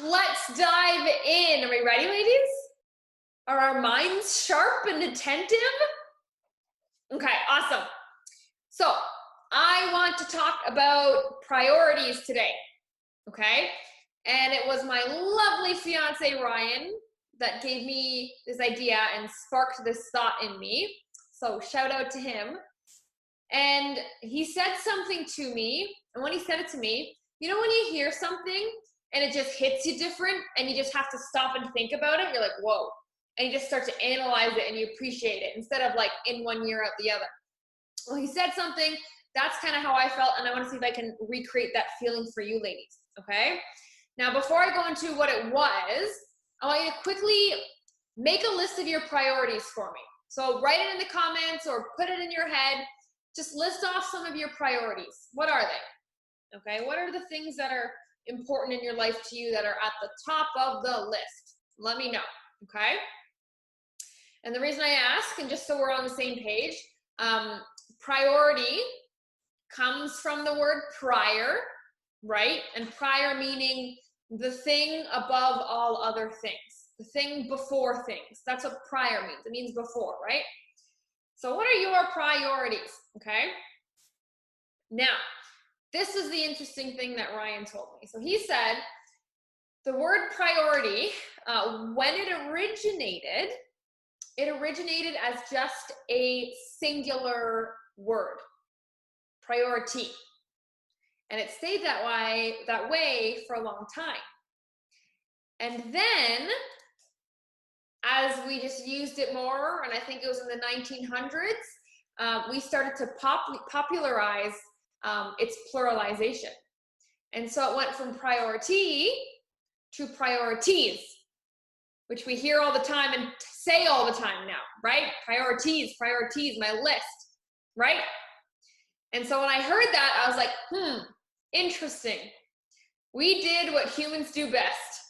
Let's dive in. Are we ready, ladies? Are our minds sharp and attentive? Okay, awesome. So, I want to talk about priorities today. Okay? And it was my lovely fiance, Ryan, that gave me this idea and sparked this thought in me. So, shout out to him. And he said something to me. And when he said it to me, you know, when you hear something and it just hits you different and you just have to stop and think about it, you're like, whoa. And you just start to analyze it and you appreciate it instead of like in one ear out the other. Well, he said something. That's kind of how I felt. And I want to see if I can recreate that feeling for you ladies. Okay. Now, before I go into what it was, I want you to quickly make a list of your priorities for me. So write it in the comments or put it in your head. Just list off some of your priorities. What are they? Okay, what are the things that are important in your life to you that are at the top of the list? Let me know, okay? And the reason I ask, and just so we're on the same page, priority comes from the word prior, right? And prior meaning the thing above all other things, the thing before things. That's what prior means. It means before, right? So what are your priorities, okay? Now, this is the interesting thing that Ryan told me. So he said the word priority, when it originated as just a singular word, priority. And it stayed that way for a long time. And then, as we just used it more, and I think it was in the 1900s, we started to popularize its pluralization. And so it went from priority to priorities, which we hear all the time and say all the time now, right? Priorities, my list, right? And so when I heard that, I was like, interesting. We did what humans do best.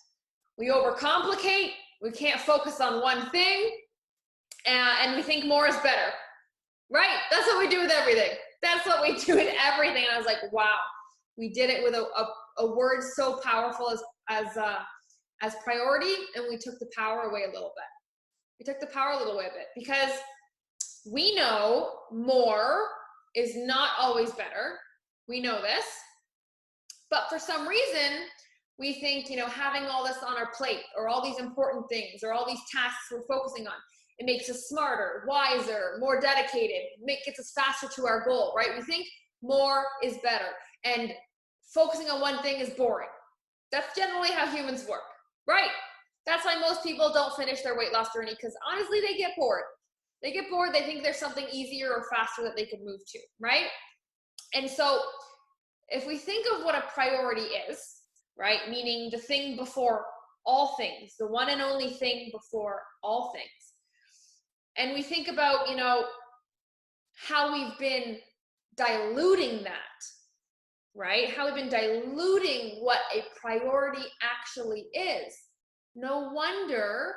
We overcomplicate. We can't focus on one thing, and we think more is better, right? That's what we do with everything. That's what we do with everything. And I was like, wow, we did it with a word so powerful as priority, and we took the power away a little bit. We took the power a little bit because we know more is not always better. We know this, but for some reason, we think, having all this on our plate or all these important things or all these tasks we're focusing on, it makes us smarter, wiser, more dedicated, gets us faster to our goal, right? We think more is better and focusing on one thing is boring. That's generally how humans work, right? That's why most people don't finish their weight loss journey because honestly, they get bored. They get bored, they think there's something easier or faster that they could move to, right? And so if we think of what a priority is, right? Meaning the thing before all things, the one and only thing before all things. And we think about, how we've been diluting that, right? How we've been diluting what a priority actually is. No wonder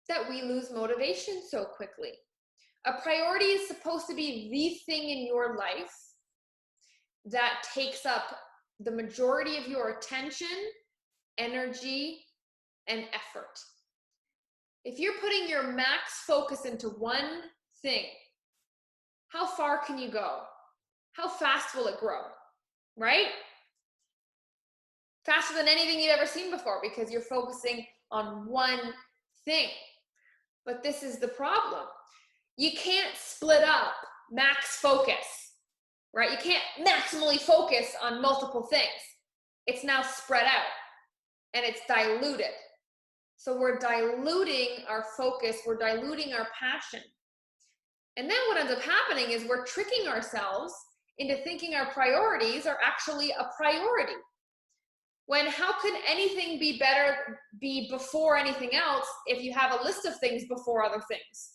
that we lose motivation so quickly. A priority is supposed to be the thing in your life that takes up the majority of your attention, energy, and effort. If you're putting your max focus into one thing, how far can you go? How fast will it grow? Right? Faster than anything you've ever seen before because you're focusing on one thing. But this is the problem. You can't split up max focus, right? You can't maximally focus on multiple things. It's now spread out and it's diluted. So we're diluting our focus, we're diluting our passion. And then what ends up happening is we're tricking ourselves into thinking our priorities are actually a priority. When how could anything be before anything else if you have a list of things before other things?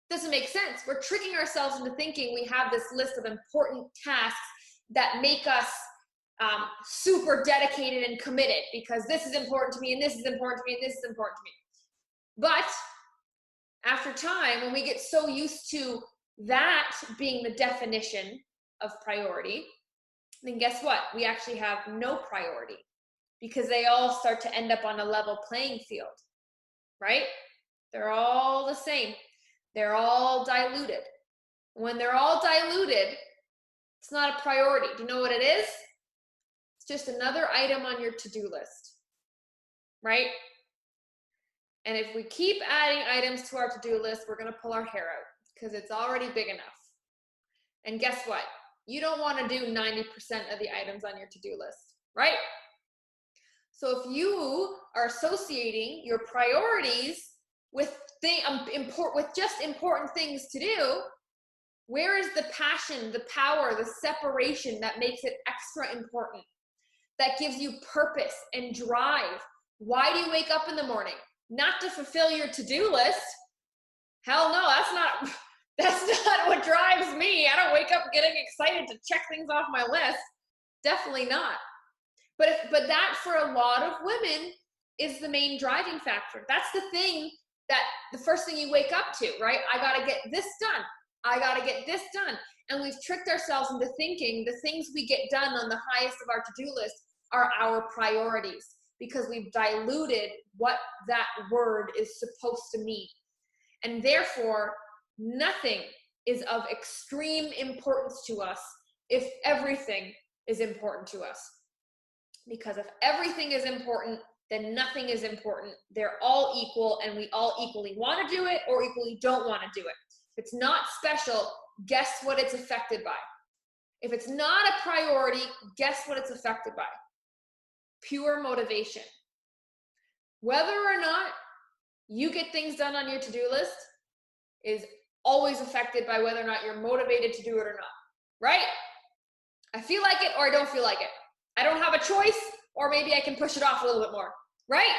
Doesn't make sense. We're tricking ourselves into thinking we have this list of important tasks that make us super dedicated and committed because this is important to me and this is important to me and this is important to me. But after time, when we get so used to that being the definition of priority, then guess what? We actually have no priority because they all start to end up on a level playing field, right? They're all the same. They're all diluted. When they're all diluted, it's not a priority. Do you know what it is? It's just another item on your to-do list, right? And if we keep adding items to our to-do list, we're going to pull our hair out because it's already big enough. And guess what? You don't want to do 90% of the items on your to-do list, right? So if you are associating your priorities with just important things to do, where is the passion, the power, the separation that makes it extra important? That gives you purpose and drive. Why do you wake up in the morning? Not to fulfill your to-do list. Hell no, that's not what drives me. I don't wake up getting excited to check things off my list. Definitely not. But that for a lot of women is the main driving factor. That's the thing, that the first thing you wake up to, right? I gotta get this done. I gotta get this done. And we've tricked ourselves into thinking the things we get done on the highest of our to-do list are our priorities, because we've diluted what that word is supposed to mean. And therefore, nothing is of extreme importance to us if everything is important to us. Because if everything is important, then nothing is important. They're all equal, and we all equally want to do it or equally don't want to do it. If it's not special, guess what it's affected by? If it's not a priority, guess what it's affected by? Pure motivation. Whether or not you get things done on your to-do list is always affected by whether or not you're motivated to do it or not, right? I feel like it or I don't feel like it. I don't have a choice, or maybe I can push it off a little bit more, right?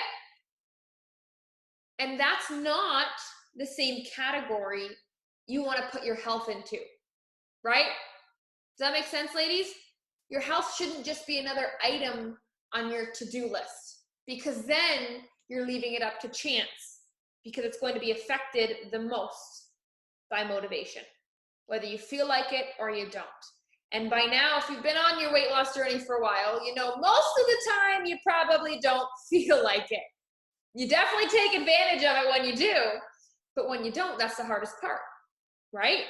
And that's not the same category you want to put your health into, right? Does that make sense, ladies? Your health shouldn't just be another item on your to-do list, because then you're leaving it up to chance, because it's going to be affected the most by motivation, whether you feel like it or you don't. And by now, if you've been on your weight loss journey for a while, you know most of the time you probably don't feel like it. You definitely take advantage of it when you do, but when you don't, that's the hardest part, right?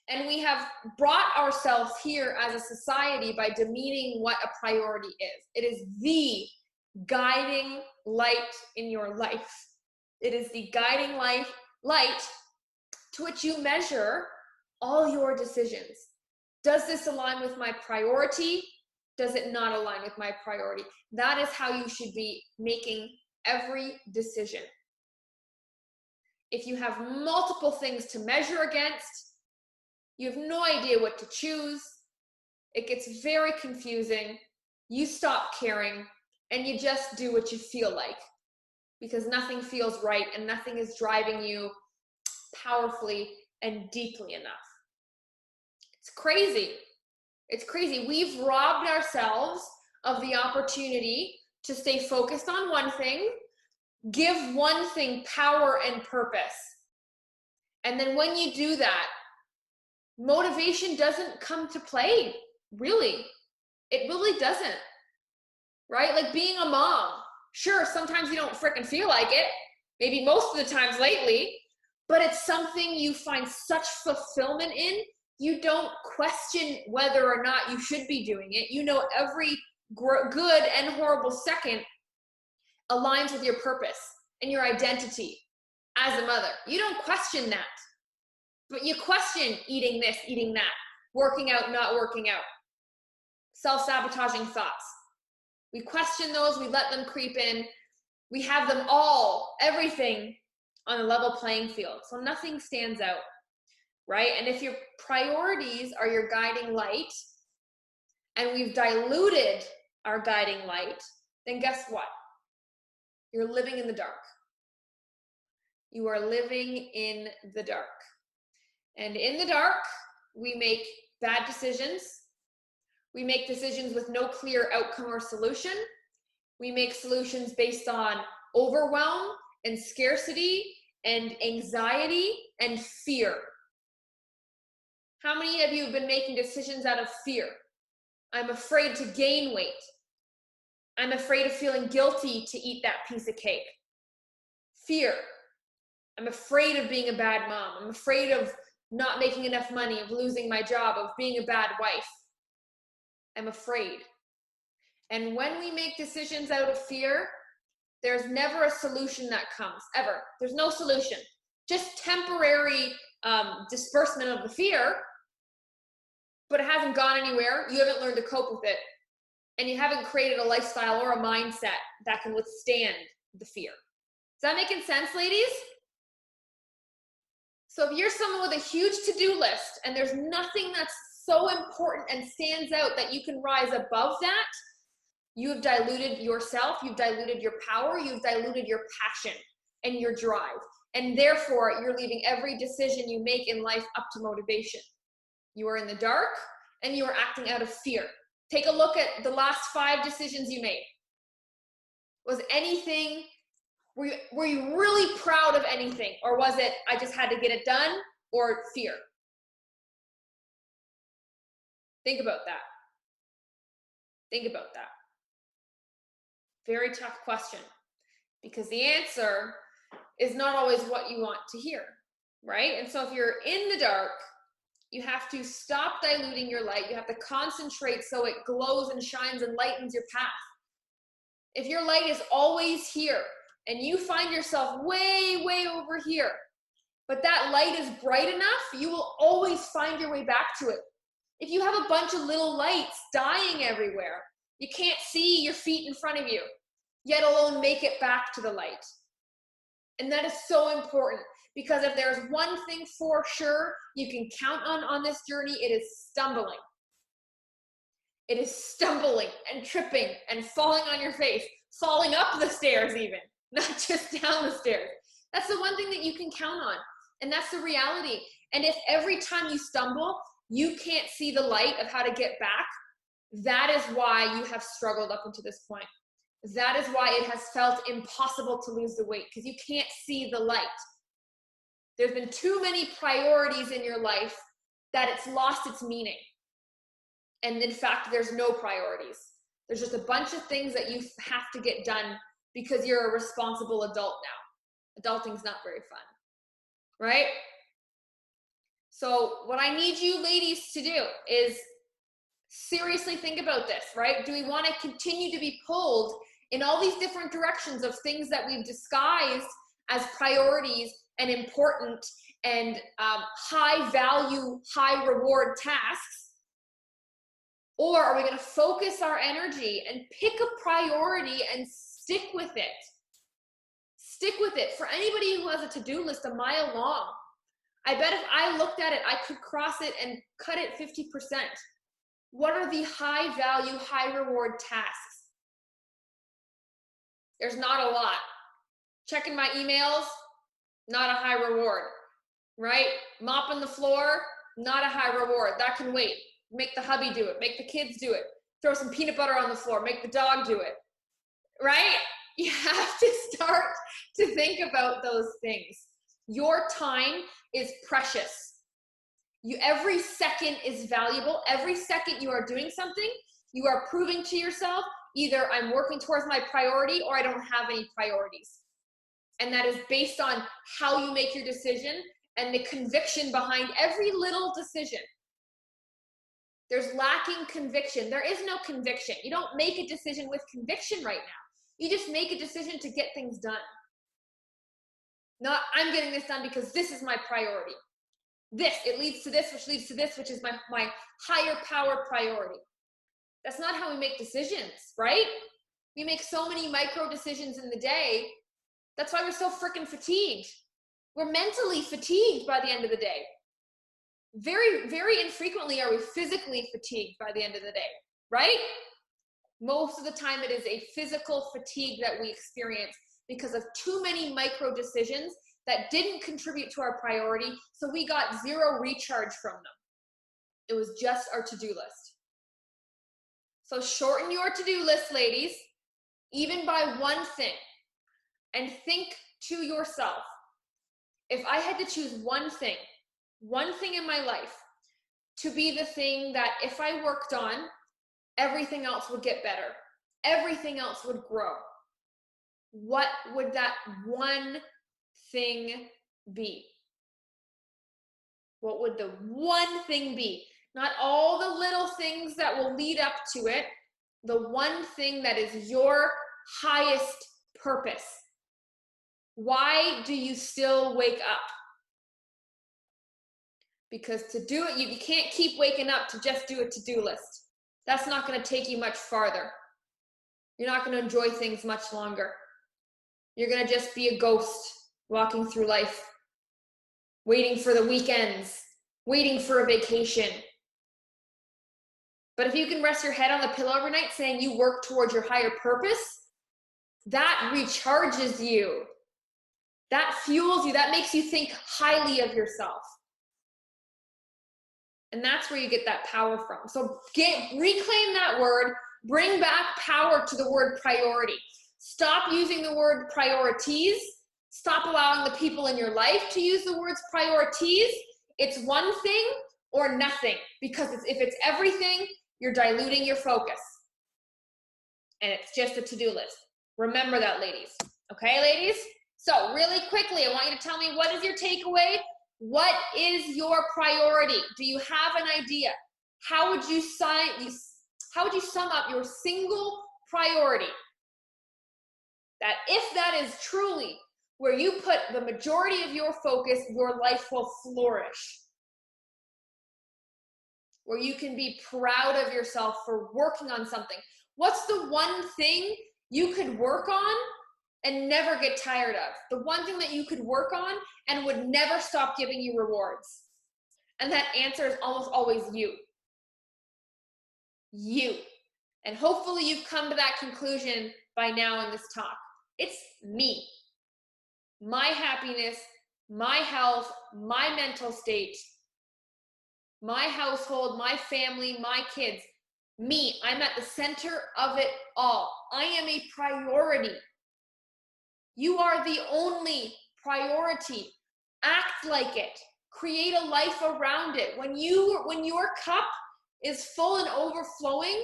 And we have brought ourselves here as a society by demeaning what a priority is. It is the guiding light in your life. It is the guiding light to which you measure all your decisions. Does this align with my priority? Does it not align with my priority? That is how you should be making every decision. If you have multiple things to measure against, you have no idea what to choose, it gets very confusing, you stop caring, and you just do what you feel like, because nothing feels right and nothing is driving you powerfully and deeply enough. It's crazy. It's crazy. We've robbed ourselves of the opportunity to stay focused on one thing, give one thing power and purpose. And then when you do that, motivation doesn't come to play, really. It really doesn't, right? Like being a mom. Sure, sometimes you don't freaking feel like it, maybe most of the times lately, but it's something you find such fulfillment in. You don't question whether or not you should be doing it. You know every good and horrible second aligns with your purpose and your identity as a mother. You don't question that. But you question eating this, eating that, working out, not working out, self-sabotaging thoughts. We question those, we let them creep in. We have them all, everything on a level playing field. So nothing stands out, right? And if your priorities are your guiding light, and we've diluted our guiding light, then guess what? You're living in the dark. You are living in the dark. And in the dark, we make bad decisions. We make decisions with no clear outcome or solution. We make solutions based on overwhelm and scarcity and anxiety and fear. How many of you have been making decisions out of fear? I'm afraid to gain weight. I'm afraid of feeling guilty to eat that piece of cake. Fear. I'm afraid of being a bad mom. I'm afraid of not making enough money, of losing my job, of being a bad wife. I'm afraid. And when we make decisions out of fear, there's never a solution that comes, ever. There's no solution. Just temporary disbursement of the fear, but it hasn't gone anywhere. You haven't learned to cope with it. And you haven't created a lifestyle or a mindset that can withstand the fear. Is that making sense, ladies? So if you're someone with a huge to-do list and there's nothing that's so important and stands out that you can rise above that, you have diluted yourself, you've diluted your power, you've diluted your passion and your drive. And therefore, you're leaving every decision you make in life up to motivation. You are in the dark and you are acting out of fear. Take a look at the last 5 decisions you made. Was anything, were you really proud of anything? Or was it, I just had to get it done, or fear? Think about that. Think about that. Very tough question, because the answer is not always what you want to hear, right? And so if you're in the dark, you have to stop diluting your light. You have to concentrate so it glows and shines and lightens your path. If your light is always here and you find yourself way, way over here, but that light is bright enough, you will always find your way back to it. If you have a bunch of little lights dying everywhere, you can't see your feet in front of you, yet alone make it back to the light. And that is so important, because if there's one thing for sure you can count on this journey, it is stumbling. It is stumbling and tripping and falling on your face, falling up the stairs even, not just down the stairs. That's the one thing that you can count on. And that's the reality. And if every time you stumble, you can't see the light of how to get back, that is why you have struggled up until this point. That is why it has felt impossible to lose the weight, because you can't see the light. There's been too many priorities in your life that it's lost its meaning. And in fact, there's no priorities. There's just a bunch of things that you have to get done because you're a responsible adult now. Adulting's not very fun, right? So what I need you ladies to do is seriously think about this, right? Do we want to continue to be pulled in all these different directions of things that we've disguised as priorities and important and high value, high reward tasks? Or are we going to focus our energy and pick a priority and stick with it? Stick with it. For anybody who has a to-do list a mile long, I bet if I looked at it, I could cross it and cut it 50%. What are the high value, high reward tasks? There's not a lot. Checking my emails, not a high reward, right? Mopping the floor, not a high reward. That can wait. Make the hubby do it. Make the kids do it. Throw some peanut butter on the floor. Make the dog do it, right? You have to start to think about those things. Your time is precious. Every second is valuable. Every second you are doing something, you are proving to yourself, either I'm working towards my priority or I don't have any priorities. And that is based on how you make your decision and the conviction behind every little decision. There's lacking conviction. There is no conviction. You don't make a decision with conviction right now. You just make a decision to get things done. Not, I'm getting this done because this is my priority. It leads to this, which leads to this, which is my higher power priority. That's not how we make decisions, right? We make so many micro decisions in the day. That's why we're so freaking fatigued. We're mentally fatigued by the end of the day. Very, very infrequently are we physically fatigued by the end of the day, right? Most of the time it is a physical fatigue that we experience because of too many micro decisions that didn't contribute to our priority, so we got zero recharge from them. It was just our to-do list. So shorten your to-do list, ladies, even by one thing, and think to yourself, if I had to choose one thing in my life to be the thing that if I worked on, everything else would get better. everything else would grow, what would that one thing be? What would the one thing be? Not all the little things that will lead up to it, the one thing that is your highest purpose. Why do you still wake up? Because to do it, you can't keep waking up to just do a to-do list. That's not going to take you much farther. You're not going to enjoy things much longer. You're going to just be a ghost walking through life, waiting for the weekends, waiting for a vacation. But if you can rest your head on the pillow every night saying you work towards your higher purpose, that recharges you. That fuels you. That makes you think highly of yourself. And that's where you get that power from. So reclaim that word, bring back power to the word priority. Stop using the word priorities. Stop allowing the people in your life to use the words priorities. It's one thing or nothing, because if it's everything, you're diluting your focus. And it's just a to-do list. Remember that, ladies. Okay, ladies? So really quickly, I want you to tell me, what is your takeaway? What is your priority? Do you have an idea? How would you sum up your single priority? That if that is truly where you put the majority of your focus, your life will flourish. Where you can be proud of yourself for working on something. What's the one thing you could work on and never get tired of? The one thing that you could work on and would never stop giving you rewards. And that answer is almost always you. You. And hopefully you've come to that conclusion by now in this talk. It's me. My happiness, my health, my mental state, my household, my family, my kids. Me. I'm at the center of it all. I am a priority. You are the only priority. Act like it. Create a life around it. When your cup is full and overflowing,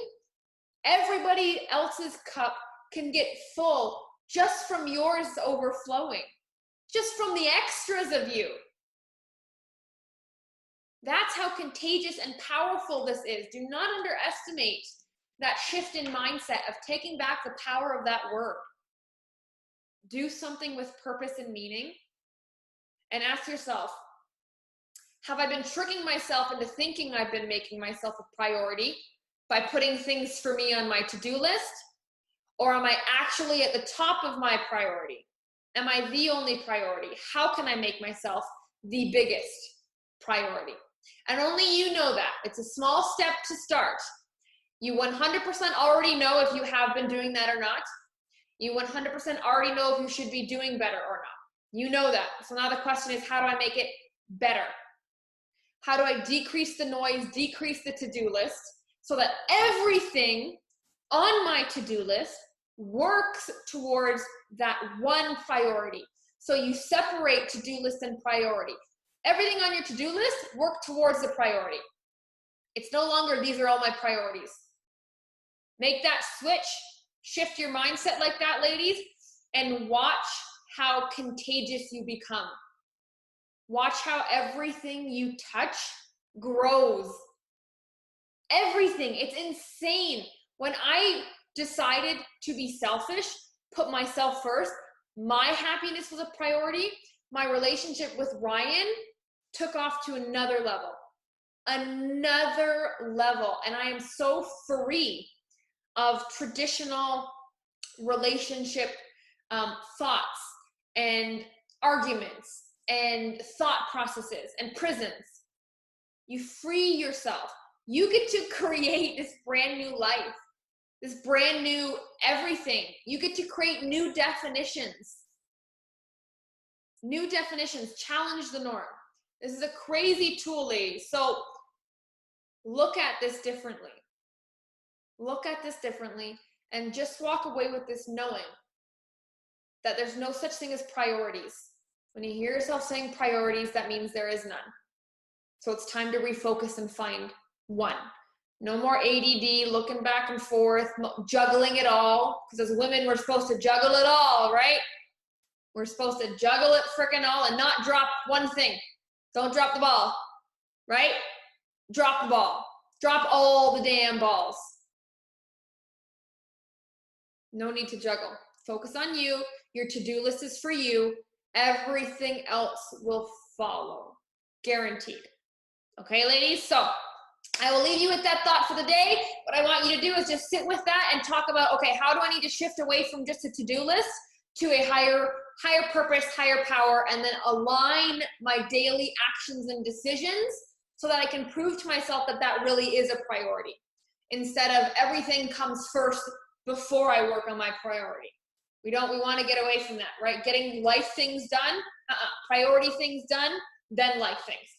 everybody else's cup can get full just from yours overflowing, just from the extras of you. That's how contagious and powerful this is. Do not underestimate that shift in mindset of taking back the power of that word. Do something with purpose and meaning, and ask yourself, have I been tricking myself into thinking I've been making myself a priority by putting things for me on my to-do list? Or am I actually at the top of my priority? Am I the only priority? How can I make myself the biggest priority? And only you know that. It's a small step to start. You 100% already know if you have been doing that or not. You 100% already know if you should be doing better or not. You know that. So now the question is, how do I make it better? How do I decrease the noise, decrease the to-do list, so that everything on my to-do list works towards that one priority? So you separate to-do list and priority. Everything on your to-do list, work towards the priority. It's no longer, these are all my priorities. Make that switch, shift your mindset like that, ladies, and watch how contagious you become. Watch how everything you touch grows. Everything. It's insane. When I decided to be selfish, put myself first, my happiness was a priority. My relationship with Ryan took off to another level. Another level. And I am so free of traditional relationship thoughts and arguments and thought processes and prisons. You free yourself. You get to create this brand new life, this brand new everything. You get to create new definitions. New definitions, challenge the norm. This is a crazy tool, ladies. So look at this differently. Look at this differently and just walk away with this knowing that there's no such thing as priorities. When you hear yourself saying priorities, that means there is none. So it's time to refocus and find one. No more ADD, looking back and forth, juggling it all. Because as women, we're supposed to juggle it all, right? We're supposed to juggle it frickin' all and not drop one thing. Don't drop the ball, right? Drop the ball. Drop all the damn balls. No need to juggle. Focus on you. Your to-do list is for you. Everything else will follow. Guaranteed. Okay, ladies? So I will leave you with that thought for the day. What I want you to do is just sit with that and talk about, okay, how do I need to shift away from just a to-do list to a higher purpose, higher power, and then align my daily actions and decisions so that I can prove to myself that that really is a priority, instead of everything comes first before I work on my priority. We want to get away from that, right? Getting life things done, priority things done, then life things.